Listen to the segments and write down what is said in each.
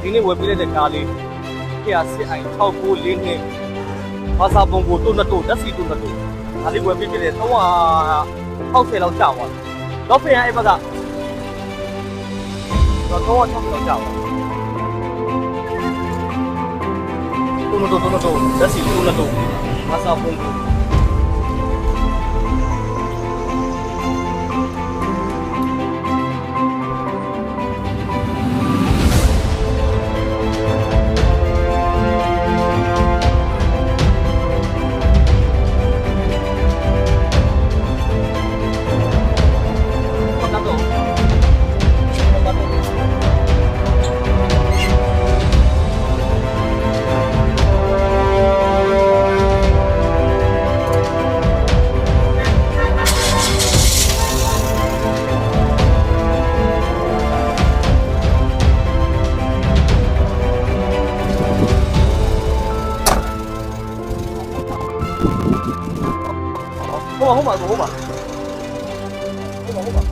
ဒီနေ့ဝယ်ပေးတဲ့ကားလေးခေတ်စစ်အိုင်694နှစ်ဘာသာပုံကိုတုံးတော့ဓာတ်စီတုံးတော့ဒါလေးဝယ်ပေးတဲ့360လောက်ကြာသွားတော့ပြန်အဲ့ဘက်ကတော့360လောက်ကြာသွားတုံးတော့ဓာတ်စီတုံးတော့ဘာသာပုံကိုဟုတ်ပါဟုတ်ပါဟုတ်ပါ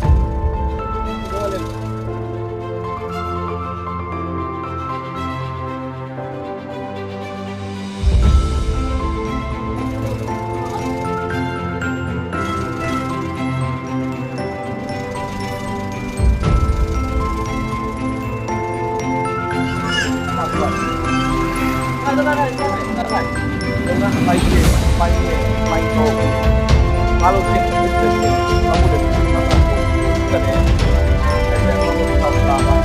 အားလုံးသိတဲ့အမှုတွေအမှုတွေတက်တယ်အဲ့ဒါကိုတောက်တာပါဟ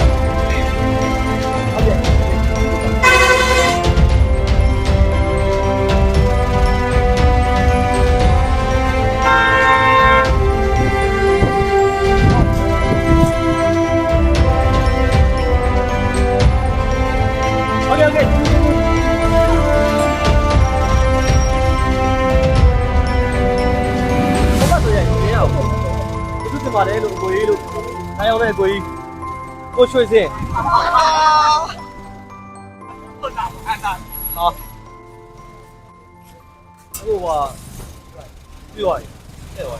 ုတ်ကဲ့ပါတယ်လို့ကိုကြီးလို့အားရောက်တဲ့ကိုကြီးကိုရွှေစင်ဟာဟိုဟာပြောရတဲ့ပါ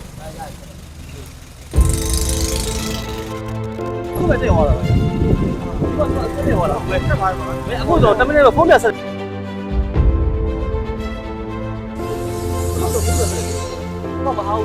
ခုပဲတဲ့ဟောတာဘာသာတဲ့ဟောတာဘယ်ဆက်ပါလဲအခုတော့10မိနစ်တော့ဖုန်းပြဆက်ဟုတ်တော့ဘာမအောင်